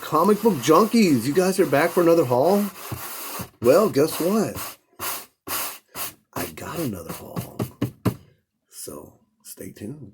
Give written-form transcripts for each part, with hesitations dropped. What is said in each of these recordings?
Comic book junkies, you guys are back for another haul? Well, guess what? I got another haul. So, stay tuned.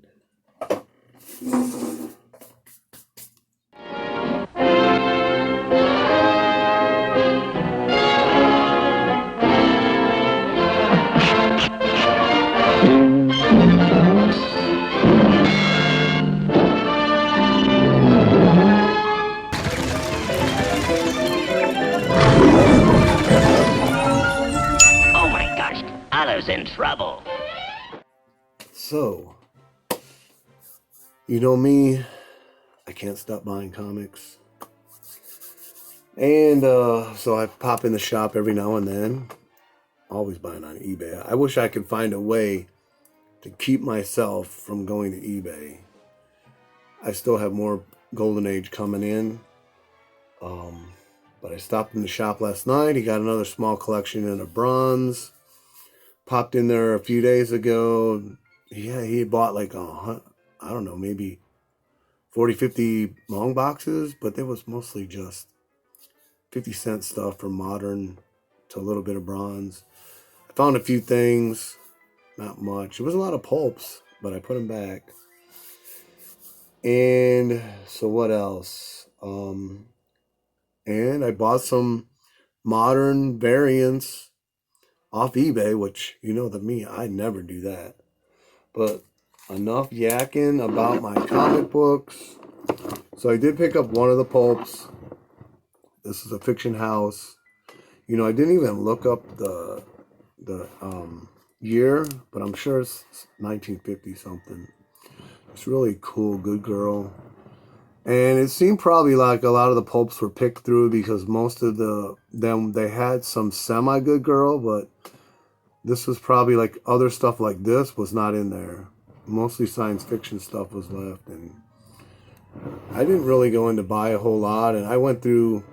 Oh my gosh, Anna's in trouble. So, you know me, I can't stop buying comics. And so I pop in the shop every now and then. Always buying on eBay. I wish I could find a way to keep myself from going to eBay. I still have more Golden Age coming in. But I stopped in the shop last night. He got another small collection in a bronze. Popped in there a few days ago. Yeah, he bought like I don't know, maybe 40, 50 long boxes, but it was mostly just 50-cent stuff from modern to a little bit of bronze. I found a few things, not much. It was a lot of pulps, but I put them back. And so what else? And I bought some modern variants off eBay, which, you know that me, I never do that. But enough yakking about my comic books. So I did pick up one of the pulps. This is a Fiction House. You know, I didn't even look up the year, but I'm sure it's 1950 something. It's really cool, Good Girl. And it seemed probably like a lot of the pulps were picked through because most of them they had some semi Good Girl, but this was probably like other stuff like this was not in there. Mostly science fiction stuff was left, and I didn't really go in to buy a whole lot. And I went through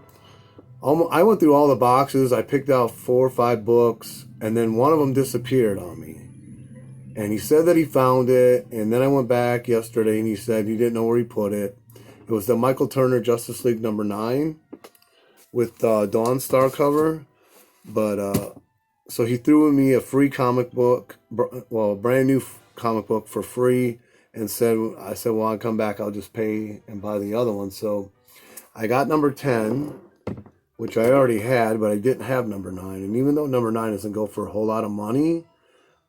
all the boxes. I picked out 4 or 5 books, and then one of them disappeared on me. And he said that he found it, and then I went back yesterday, and he said he didn't know where he put it. It was the Michael Turner Justice League number 9 with Dawn Star cover, but so he threw me a free comic book, well, a brand new comic book for free, and I said, well, I'll come back, I'll just pay and buy the other one. So I got number 10, which I already had, but I didn't have number 9. And even though number 9 doesn't go for a whole lot of money,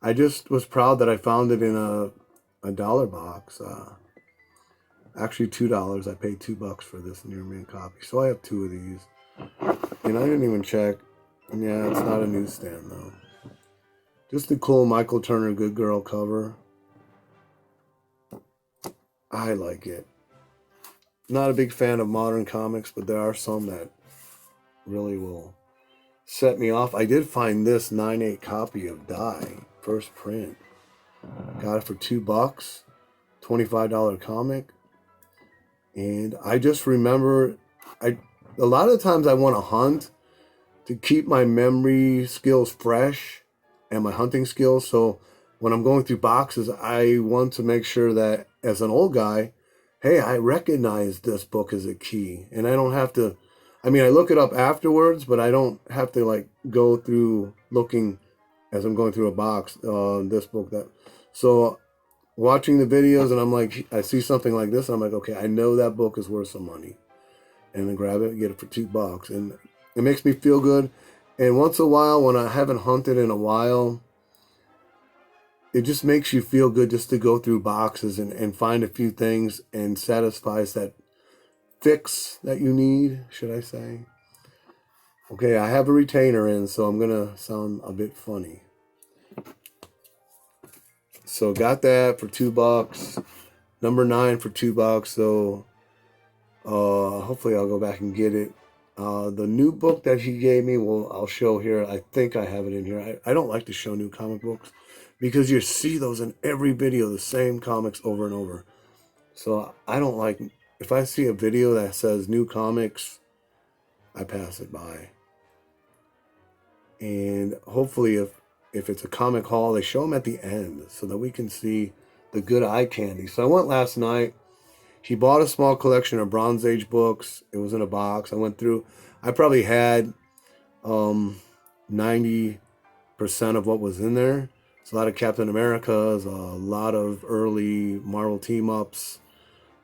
I just was proud that I found it in a dollar box. Actually, $2. I paid $2 for this near mint copy. So I have 2 of these. And I didn't even check. Yeah, it's not a newsstand though. Just a cool Michael Turner Good Girl cover. I like it. Not a big fan of modern comics, but there are some that really will set me off. I did find this 9/8 copy of Die, first print. Got it for $2, $25 comic. And I just remember, a lot of times I want to hunt to keep my memory skills fresh and my hunting skills. So when I'm going through boxes, I want to make sure that as an old guy, hey, I recognize this book as a key. And I don't have to, I mean, I look it up afterwards, but I don't have to like go through looking as I'm going through a box, this book, that. So watching the videos and I'm like, I see something like this, I'm like, okay, I know that book is worth some money. And then grab it and get it for $2. And it makes me feel good. And once in a while, when I haven't hunted in a while, it just makes you feel good just to go through boxes and find a few things and satisfies that fix that you need, should I say. Okay, I have a retainer in, so I'm going to sound a bit funny. So got that for $2. Number 9 for $2. So hopefully I'll go back and get it. The new book that he gave me, well, I'll show here. I think I have it in here. I don't like to show new comic books because you see those in every video, the same comics over and over. So I don't like, if I see a video that says new comics, I pass it by. And hopefully if it's a comic haul, they show them at the end so that we can see the good eye candy. So I went last night. He bought a small collection of Bronze Age books. It was in a box. I went through. I probably had 90% of what was in there. It's a lot of Captain Americas, a lot of early Marvel team-ups,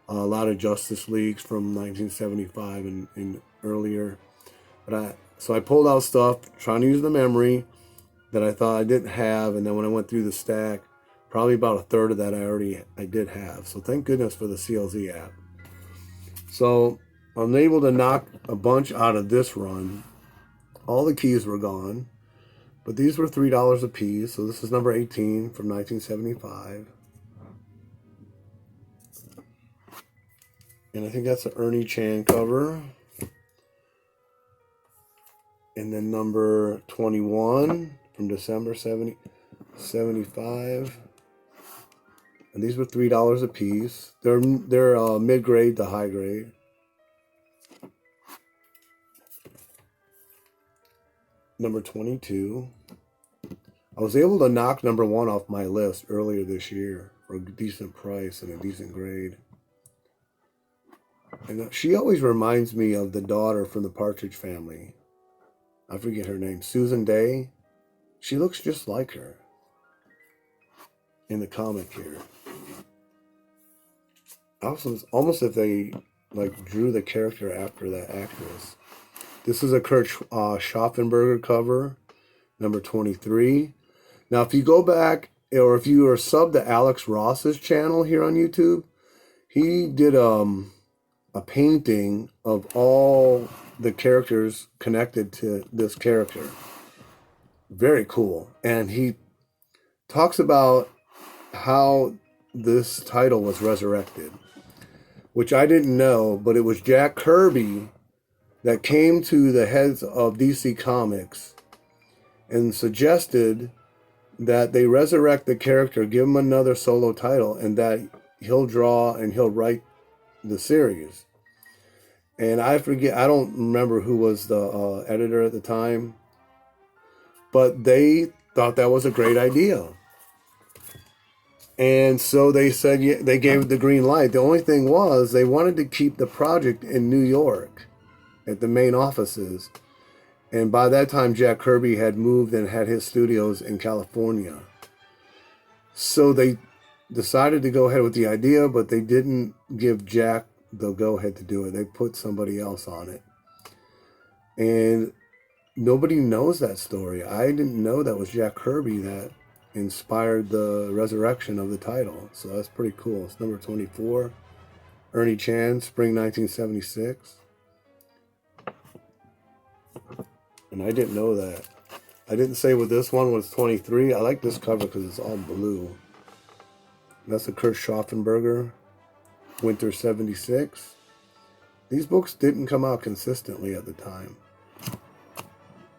a lot of Justice Leagues from 1975 and earlier. So I pulled out stuff, trying to use the memory that I thought I didn't have, and then when I went through the stack, probably about a third of that I did have. So thank goodness for the CLZ app. So I'm able to knock a bunch out of this run. All the keys were gone, but these were $3 a piece. So this is number 18 from 1975. And I think that's an Ernie Chan cover. And then number 21 from December 75. And these were $3 a piece. They're mid-grade to high grade. Number 22. I was able to knock number 1 off my list earlier this year for a decent price and a decent grade. And she always reminds me of the daughter from the Partridge Family. I forget her name. Susan Day. She looks just like her in the comic here. Almost if they drew the character after that actress. This is a Kurt Schaffenberger cover, number 23. Now, if you go back, or if you are sub to Alex Ross's channel here on YouTube, he did a painting of all the characters connected to this character. Very cool. And he talks about how this title was resurrected, which I didn't know, but it was Jack Kirby that came to the heads of DC Comics and suggested that they resurrect the character, give him another solo title, and that he'll draw and he'll write the series. And I don't remember who was the editor at the time, but they thought that was a great idea. And so they said, yeah, they gave it the green light. The only thing was they wanted to keep the project in New York at the main offices. And by that time, Jack Kirby had moved and had his studios in California. So they decided to go ahead with the idea, but they didn't give Jack the go-ahead to do it. They put somebody else on it. And nobody knows that story. I didn't know that was Jack Kirby that inspired the resurrection of the title. So that's pretty cool. It's number 24. Ernie Chan, spring 1976. And I didn't know that. I didn't say what this one was 23. I like this cover because it's all blue. That's a Kurt Schaffenberger, Winter 76. These books didn't come out consistently at the time.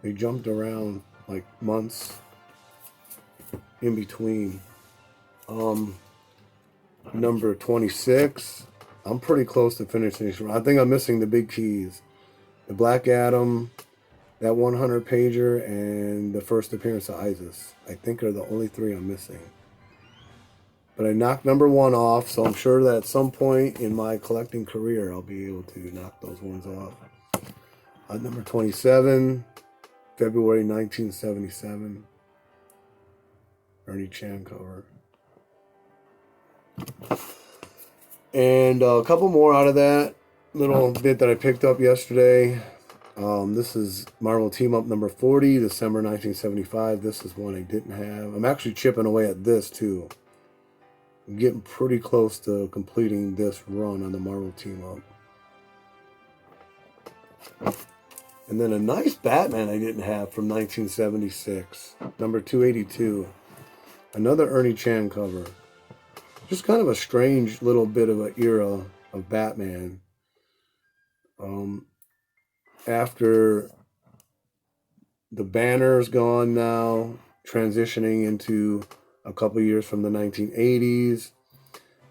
They jumped around like months in between. Number 26. I'm pretty close to finishing this. I think I'm missing the big keys. The Black Adam, that 100 pager, and the first appearance of Isis. I think are the only 3 I'm missing. But I knocked number 1 off, so I'm sure that at some point in my collecting career, I'll be able to knock those ones off. Number 27, February 1977. Ernie Chan cover. And a couple more out of that little bit that I picked up yesterday. This is Marvel Team Up number 40, December 1975. This is one I didn't have. I'm actually chipping away at this too. I'm getting pretty close to completing this run on the Marvel Team Up. And then a nice Batman I didn't have from 1976, number 282. Another Ernie Chan cover. Just kind of a strange little bit of an era of Batman. After the Banner's gone now, transitioning into a couple years from the 1980s.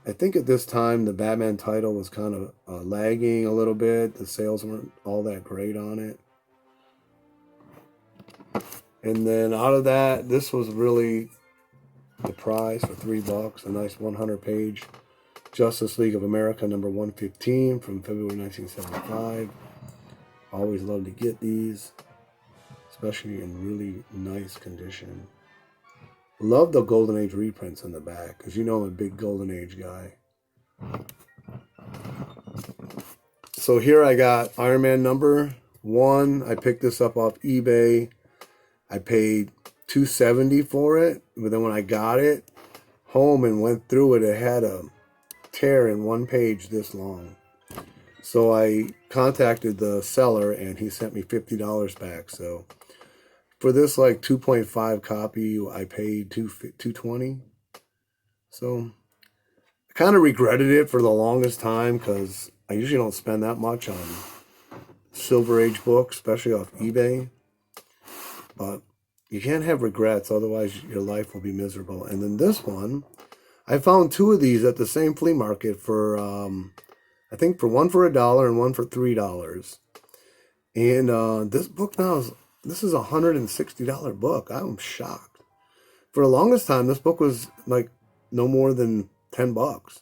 I think at this time the Batman title was kind of lagging a little bit. The sales weren't all that great on it. And then out of that, this was really the prize for $3. A nice 100-page Justice League of America number 115 from February 1975. Always love to get these, especially in really nice condition. Love the Golden Age reprints in the back, because you know I'm a big Golden Age guy. So here I got Iron Man number 1. I picked this up off eBay. I paid $270 for it, but then when I got it home and went through it, it had a tear in one page this long. So I contacted the seller and he sent me $50 back. So for this like 2.5 copy, I paid $220. So I kind of regretted it for the longest time, because I usually don't spend that much on Silver Age books, especially off eBay. But you can't have regrets, otherwise your life will be miserable. And then this one, I found 2 of these at the same flea market for, I think for one for $1 and one for $3. And this book now this is a $160 book. I'm shocked. For the longest time, this book was like no more than $10.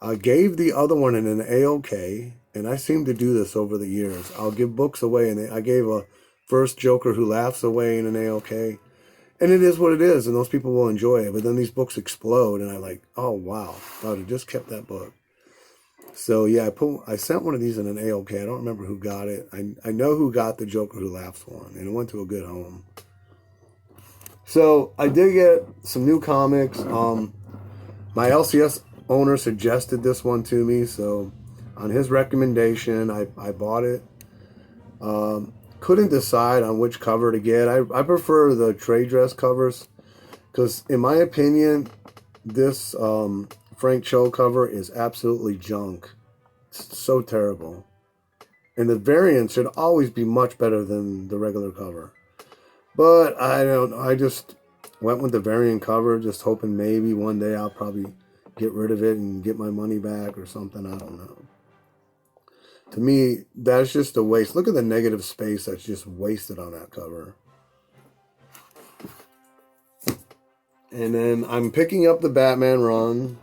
I gave the other one in an A-OK, and I seem to do this over the years. I'll give books away, and I gave a First Joker Who Laughs away in an A-OK. And it is what it is, and those people will enjoy it. But then these books explode, and I'm like, oh, wow. I would have just kept that book. So, yeah, I sent one of these in an A-OK. I don't remember who got it. I know who got the Joker Who Laughs one, and it went to a good home. So, I did get some new comics. My LCS owner suggested this one to me, so on his recommendation, I bought it. Couldn't decide on which cover to get. I prefer the trade dress covers, because in my opinion, this Frank Cho cover is absolutely junk. It's so terrible. And the variant should always be much better than the regular cover. But I don't know. I just went with the variant cover, just hoping maybe one day I'll probably get rid of it and get my money back or something. I don't know. To me, that's just a waste. Look at the negative space that's just wasted on that cover. And then I'm picking up the Batman run.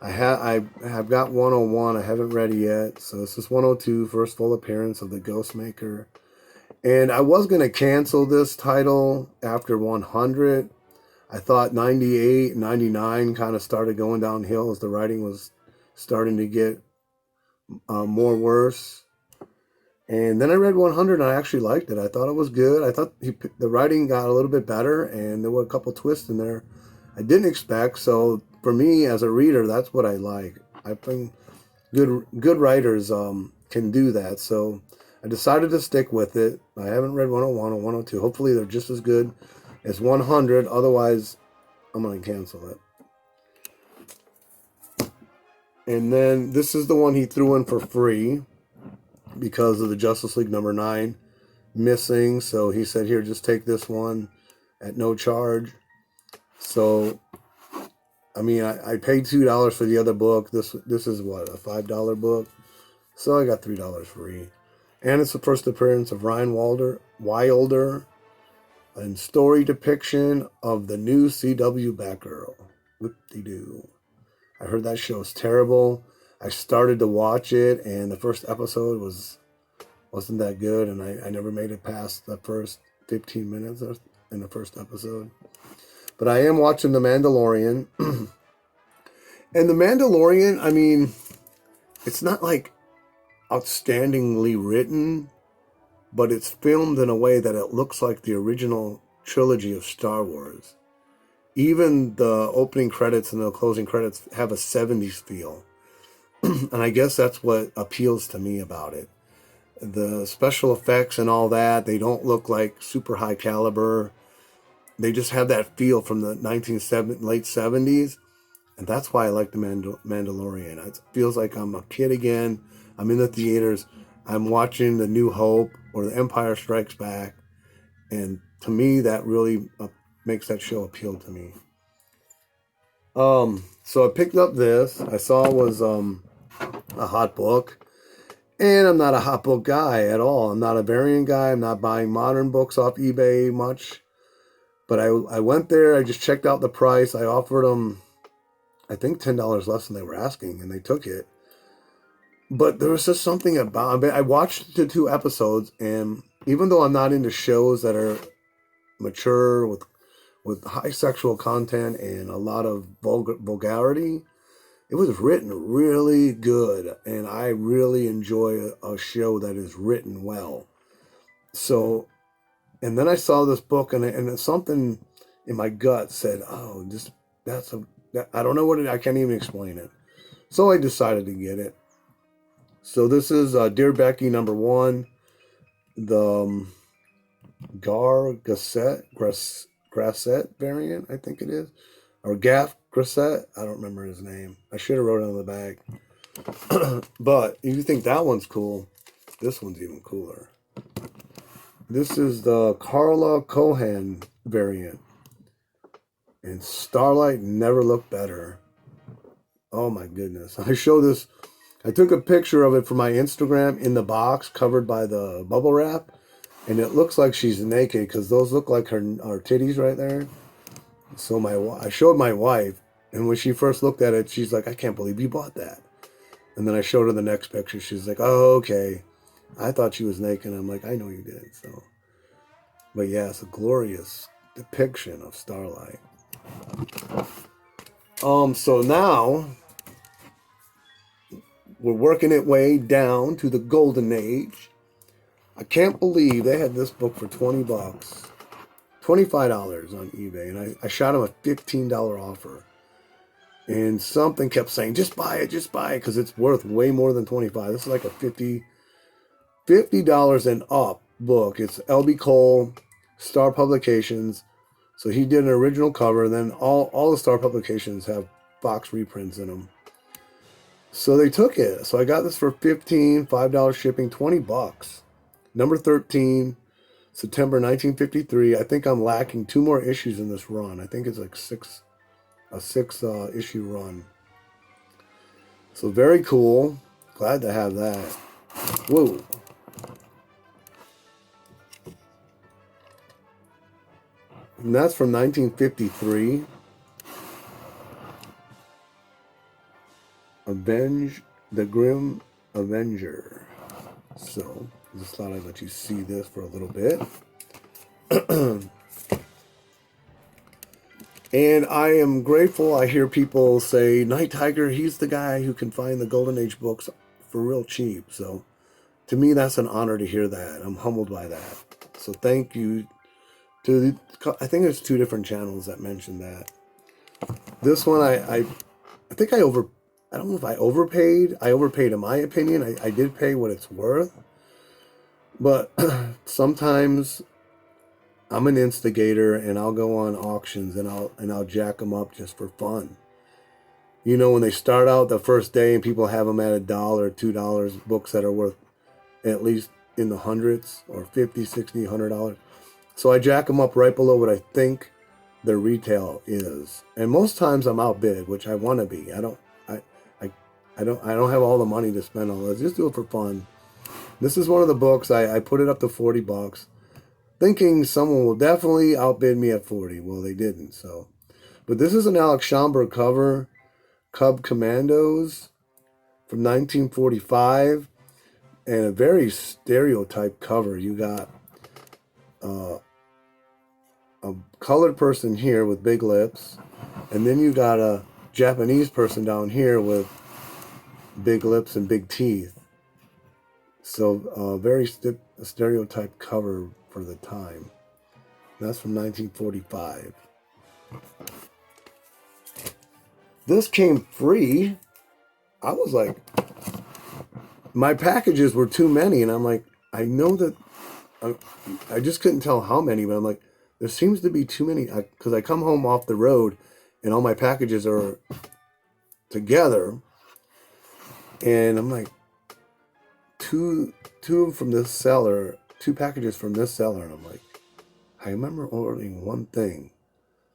I have got 101. I haven't read it yet. So this is 102, first full appearance of the Ghostmaker. And I was going to cancel this title after 100. I thought 98, 99 kind of started going downhill as the writing was starting to get more worse. And then I read 100 and I actually liked it. I thought it was good. I thought the writing got a little bit better, and there were a couple twists in there I didn't expect. So for me as a reader, that's what I like. I think good writers can do that. So I decided to stick with it. I haven't read 101 or 102. Hopefully they're just as good as 100. Otherwise, I'm going to cancel it. And then this is the one he threw in for free because of the Justice League number 9 missing. So he said, here, just take this one at no charge. So, I mean, I paid $2 for the other book. This is what, a $5 book? So I got $3 free. And it's the first appearance of Ryan Wilder and story depiction of the new CW Batgirl. Whoop-de-doo. I heard that show is terrible. I started to watch it, and the first episode wasn't that good, and I never made it past the first 15 minutes in the first episode. But I am watching The Mandalorian. And The Mandalorian, I mean, it's not like outstandingly written, but it's filmed in a way that it looks like the original trilogy of Star Wars. Even the opening credits and the closing credits have a 70s feel. And I guess that's what appeals to me about it. The special effects and all that, they don't look like super high caliber. They just have that feel from the late 70s. And that's why I like The Mandalorian. It feels like I'm a kid again. I'm in the theaters. I'm watching The New Hope or The Empire Strikes Back. And to me, that really makes that show appeal to me. So I picked up this. I saw it was a hot book. And I'm not a hot book guy at all. I'm not a variant guy. I'm not buying modern books off eBay much. But I went there. I just checked out the price. I offered them I think $10 less than they were asking, and they took it. But there was just something about it. I watched the 2 episodes, and even though I'm not into shows that are mature with high sexual content and a lot of vulgarity, it was written really good, and I really enjoy a show that is written well. So, and then I saw this book, and something in my gut said, "Oh, I don't know what I can't even explain it." So I decided to get it. So this is Dear Becky #1, the Gar Grasset variant, I think it is, or Gaff Grasset. I don't remember his name. I should have wrote it on the bag. But if you think that one's cool, this one's even cooler. This is the Carla Cohan variant, and Starlight never looked better. Oh my goodness! I took a picture of it for my Instagram in the box covered by the bubble wrap, and it looks like she's naked because those look like her titties right there. So I showed my wife, and when she first looked at it, she's like, "I can't believe you bought that." And then I showed her the next picture. She's like, "Oh, okay. I thought she was naked." I'm like, "I know you did." So, but yeah, it's a glorious depiction of Starlight. So now we're working it way down to the golden age. I can't believe they had this book for $20, $25 on eBay, and I shot them a $15 offer. And something kept saying, just buy it, because it's worth way more than $25. This is like a $50 and up book. It's L.B. Cole, Star Publications. So he did an original cover, and then all the Star Publications have box reprints in them. So they took it. So I got this for $5 shipping, $20. Number 13, September 1953. I think I'm lacking 2 more issues in this run. I think it's like a 6 issue run. So very cool. Glad to have that. Whoa. And that's from 1953. Avenge the Grim Avenger. So, just thought I'd let you see this for a little bit. And I am grateful. I hear people say, Night Tiger, he's the guy who can find the Golden Age books for real cheap. So, to me, that's an honor to hear that. I'm humbled by that. So, thank you to, I think there's 2 different channels that mentioned that. This one, I think I don't know if I overpaid. I overpaid in my opinion. I did pay what it's worth. But sometimes I'm an instigator, and I'll go on auctions and I'll jack them up just for fun. You know, when they start out the first day and people have them at $1, $2, books that are worth at least in the hundreds or $50, $60, $100. So I jack them up right below what I think their retail is. And most times I'm outbid, which I want to be. I don't have all the money to spend on this. Just do it for fun. This is one of the books. I put it up to $40, thinking someone will definitely outbid me at 40. Well, they didn't. So, but this is an Alex Schomburg cover, Cub Commandos from 1945, and a very stereotyped cover. You got a colored person here with big lips, and then you got a Japanese person down here with big lips and big teeth. So very stereotyped cover for the time. That's from 1945. This came free. I was like, my packages were too many, and I'm like, I know that I just couldn't tell how many, but I'm like, there seems to be too many, because I come home off the road and all my packages are together, and I'm like, two from this seller, 2 packages from this seller, and I'm like, I remember ordering one thing,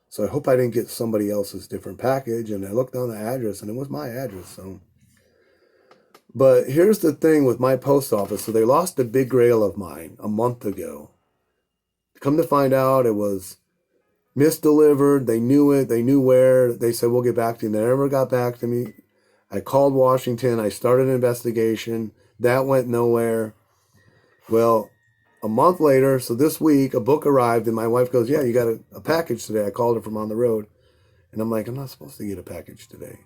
so I hope I didn't get somebody else's different package. And I looked on the address, and it was my address. So, but here's the thing with my post office. So they lost a big grail of mine a month ago. Come to find out, it was misdelivered. They knew it. They knew where. They said, we'll get back to you. They never got back to me. I called Washington. I started an investigation. That went nowhere. Well, a month later, so this week, a book arrived, and my wife goes, yeah, you got a package today. I called her from on the road. And I'm like, I'm not supposed to get a package today.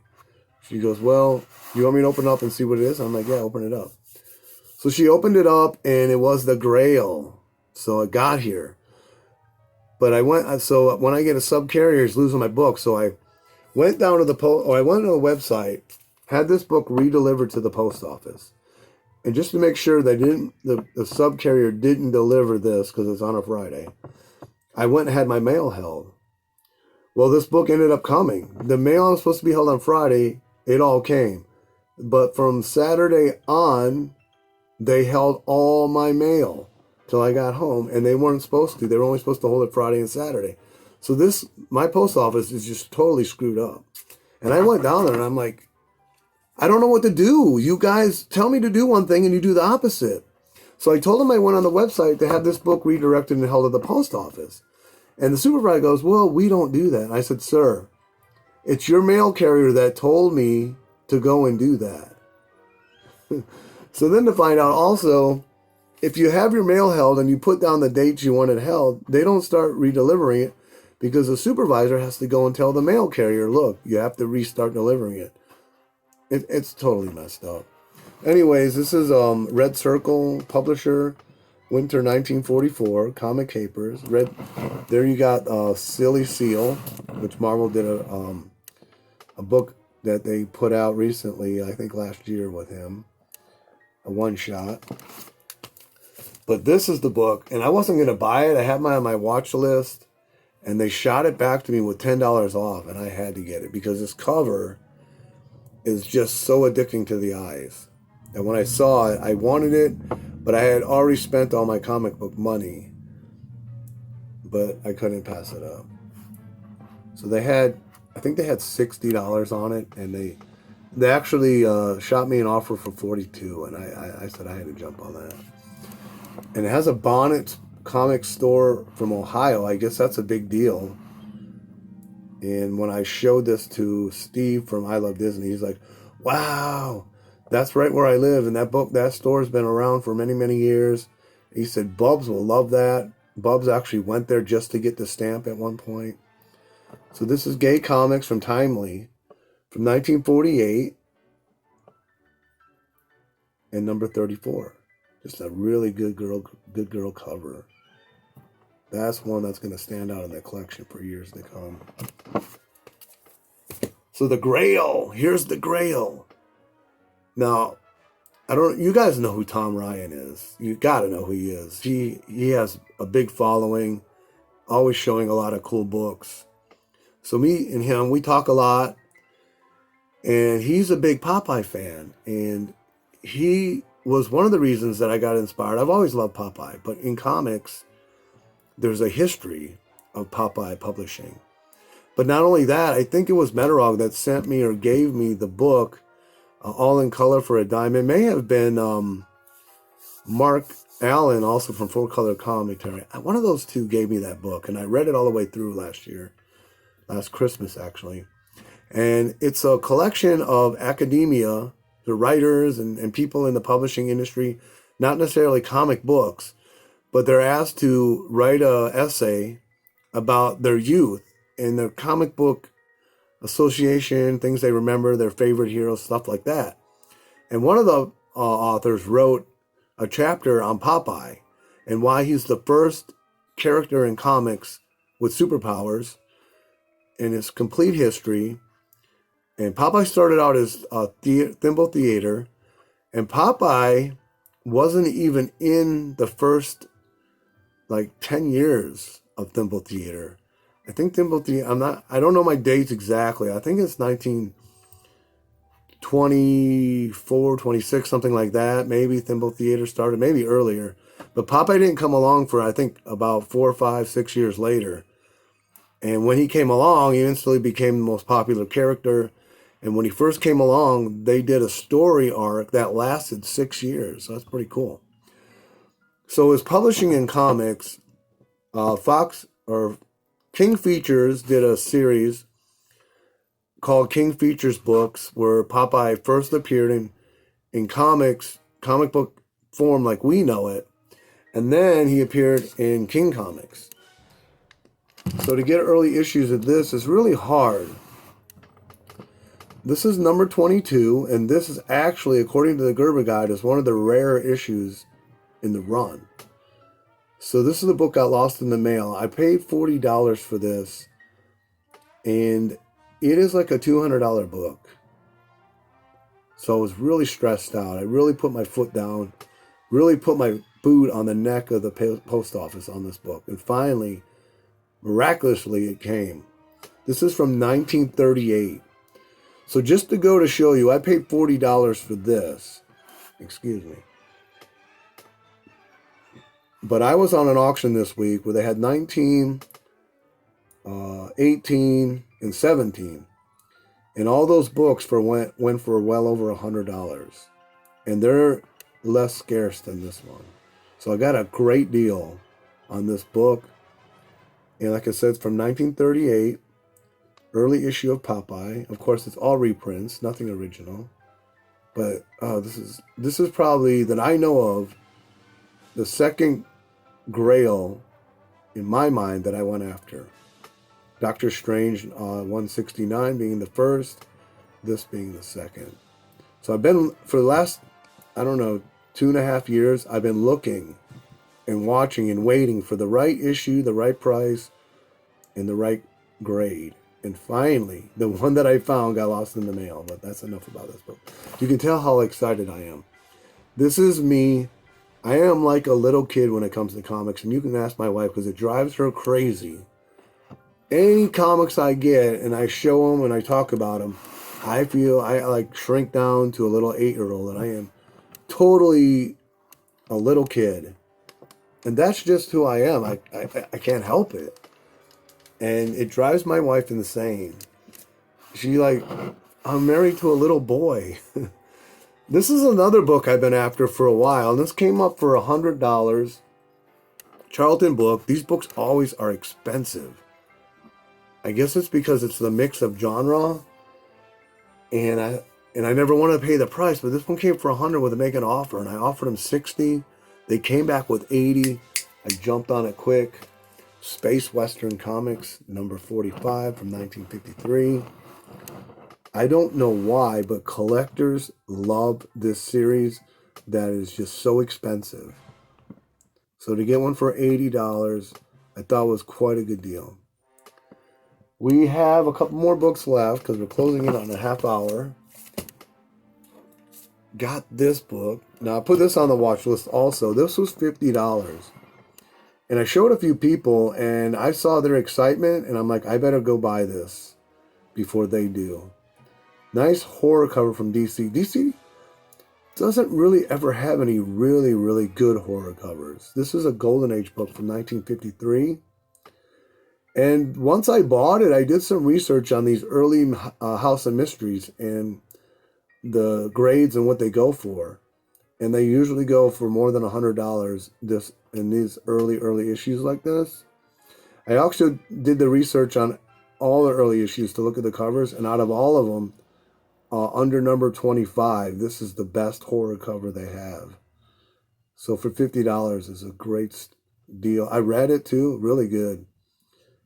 She goes, well, you want me to open it up and see what it is? I'm like, yeah, open it up. So she opened it up, and it was the Grail. So it got here. But so when I get a subcarrier, it's losing my book. So I went down to I went to a website, had this book redelivered to the post office. And just to make sure the subcarrier didn't deliver this because it's on a Friday, I went and had my mail held. Well, this book ended up coming. The mail was supposed to be held on Friday. It all came. But from Saturday on, they held all my mail till I got home, and they weren't supposed to. They were only supposed to hold it Friday and Saturday. So my post office is just totally screwed up. And I went down there, and I'm like, I don't know what to do. You guys tell me to do one thing, and you do the opposite. So I told them I went on the website to have this book redirected and held at the post office. And the supervisor goes, well, we don't do that. And I said, sir, it's your mail carrier that told me to go and do that. So then to find out also, if you have your mail held and you put down the dates you want it held, they don't start redelivering it because the supervisor has to go and tell the mail carrier, look, you have to restart delivering it. It's totally messed up. Anyways, this is Red Circle publisher, Winter 1944, Comic Capers. There you got Silly Seal, which Marvel did a book that they put out recently, I think last year with him, a one-shot. But this is the book, and I wasn't going to buy it. I had on my watch list, and they shot it back to me with $10 off, and I had to get it because this cover is just so addicting to the eyes. And when I saw it, I wanted it, but I had already spent all my comic book money, but I couldn't pass it up. So I think they had $60 on it, and they actually shot me an offer for $42, and I said I had to jump on that. And it has a Bonnet comic store from Ohio. I guess that's a big deal. And when I showed this to Steve from I Love Disney, he's like, wow, that's right where I live. And that store has been around for many, many years. He said, Bubs will love that. Bubs actually went there just to get the stamp at one point. So this is Gay Comics from Timely from 1948 and number 34. Just a really good girl cover. That's one that's going to stand out in the collection for years to come. So the Grail. Here's the Grail. Now, you guys know who Tom Ryan is. You got to know who he is. He has a big following, always showing a lot of cool books. So me and him, we talk a lot. And he's a big Popeye fan. And he was one of the reasons that I got inspired. I've always loved Popeye, but in comics, there's a history of Popeye publishing. But not only that, I think it was Metarog that sent me or gave me the book, All in Color for a Dime. It may have been Mark Allen, also from Full Color Commentary. One of those two gave me that book, and I read it all the way through last Christmas actually. And it's a collection of academia, the writers and people in the publishing industry, not necessarily comic books, but they're asked to write an essay about their youth and their comic book association, things they remember, their favorite heroes, stuff like that. And one of the authors wrote a chapter on Popeye and why he's the first character in comics with superpowers and his complete history. And Popeye started out as Thimble Theater, and Popeye wasn't even in the first 10 years of Thimble Theater. I think Thimble Theater, I don't know my dates exactly. I think it's 1924, 26, something like that. Maybe Thimble Theater started, maybe earlier. But Popeye didn't come along for, I think, about 4, 5, 6 years later. And when he came along, he instantly became the most popular character. And when he first came along, they did a story arc that lasted 6 years. So that's pretty cool. So his publishing in comics, Fox or King Features did a series called King Features Books, where Popeye first appeared in comic book form like we know it, and then he appeared in King Comics. So to get early issues of this is really hard. This is number 22, and this is actually, according to the Gerber Guide, is one of the rare issues in the run. So this is the book got lost in the mail. I paid $40 for this, and it is like a $200 book. So I was really stressed out. I really put my foot down, really put my boot on the neck of the post office on this book. And finally, miraculously, it came. This is from 1938. So just to go to show you, I paid $40 for this. Excuse me. But I was on an auction this week where they had 19, 18, and 17. And all those books went for well over $100. And they're less scarce than this one. So I got a great deal on this book. And like I said, it's from 1938. Early issue of Popeye. Of course, it's all reprints, nothing original. But this is probably, that I know of, the second Grail in my mind that I went after. Doctor Strange 169 being the first, this being the second. So I've been, for the last, 2.5 years, I've been looking and watching and waiting for the right issue, the right price, and the right grade. And finally, the one that I found got lost in the mail. But that's enough about this book. You can tell how excited I am. This is me. I am like a little kid when it comes to comics. And you can ask my wife because it drives her crazy. Any comics I get and I show them and I talk about them, I feel I like shrink down to a little 8-year-old. And I am totally a little kid. And that's just who I am. I can't help it. And it drives my wife insane. I'm married to a little boy. This is another book I've been after for a while. And this came up for $100. Charlton book. These books always are expensive. I guess it's because it's the mix of genre. And I never wanted to pay the price. But this one came for $100 with a make an offer. And I offered them $60. They came back with $80. I jumped on it quick. Space Western Comics, number 45 from 1953. I don't know why, but collectors love this series that is just so expensive. So to get one for $80, I thought was quite a good deal. We have a couple more books left because we're closing in on a half hour. Got this book. Now I put this on the watch list also. This was $50. And I showed a few people, and I saw their excitement, and I'm like, I better go buy this before they do. Nice horror cover from DC. DC doesn't really ever have any really, really good horror covers. This is a Golden Age book from 1953. And once I bought it, I did some research on these early House of Mysteries and the grades and what they go for. And they usually go for more than $100 in these early issues like this. I also did the research on all the early issues to look at the covers. And out of all of them, under number 25, this is the best horror cover they have. So for $50 is a great deal. I read it too, really good.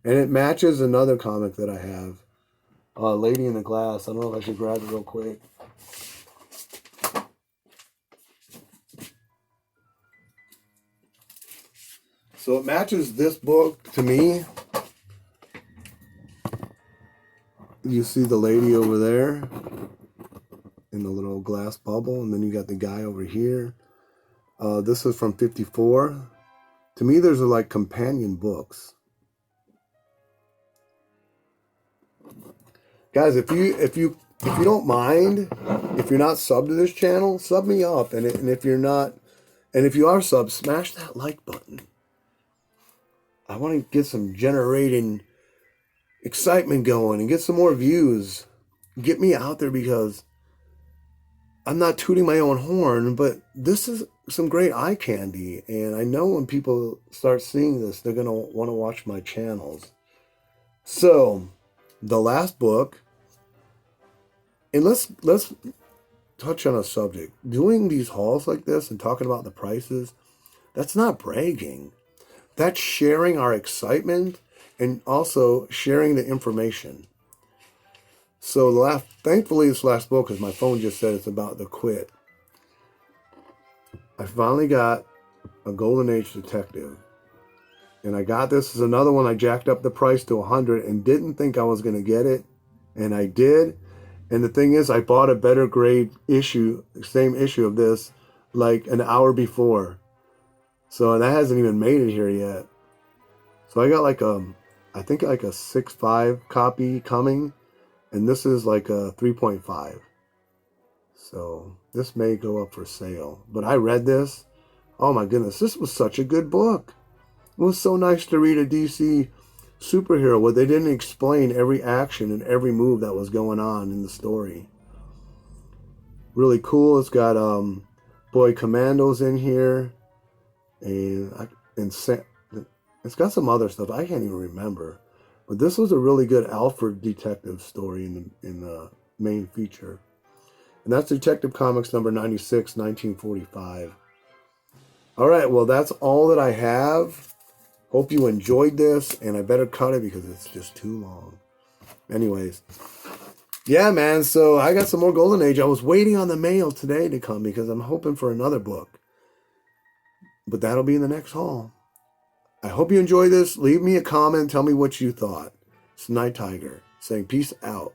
And it matches another comic that I have, Lady in the Glass. I don't know if I should grab it real quick. So it matches this book to me. You see the lady over there in the little glass bubble, and then you got the guy over here. This is from 54. To me, those are like companion books. Guys, if you don't mind, if you're not subbed to this channel, sub me up, and if you're not, and if you are subbed, smash that like button. I want to get some generating excitement going and get some more views. Get me out there because I'm not tooting my own horn, but this is some great eye candy. And I know when people start seeing this, they're going to want to watch my channels. So, the last book, and let's touch on a subject. Doing these hauls like this and talking about the prices, that's not bragging. That's sharing our excitement and also sharing the information. So thankfully this last book, because my phone just said it's about to quit. I finally got a Golden Age Detective. And I got this as another one. I jacked up the price to $100 and didn't think I was going to get it. And I did. And the thing is, I bought a better grade issue, same issue of this, like an hour before. So that hasn't even made it here yet. So I got I think like a 6.5 copy coming. And this is like a 3.5. So this may go up for sale. But I read this. Oh my goodness, this was such a good book. It was so nice to read a DC superhero where they didn't explain every action and every move that was going on in the story. Really cool. It's got Boy Commandos in here, and it's got some other stuff I can't even remember. But this was a really good Alfred detective story in the main feature, and that's Detective Comics number 96, 1945. All right, well that's all that I have. Hope you enjoyed this, and I better cut it because it's just too long. Anyways, yeah, man, so I got some more Golden Age. I was waiting on the mail today to come because I'm hoping for another book. But that'll be in the next haul. I hope you enjoyed this. Leave me a comment. Tell me what you thought. It's Night Tiger saying peace out.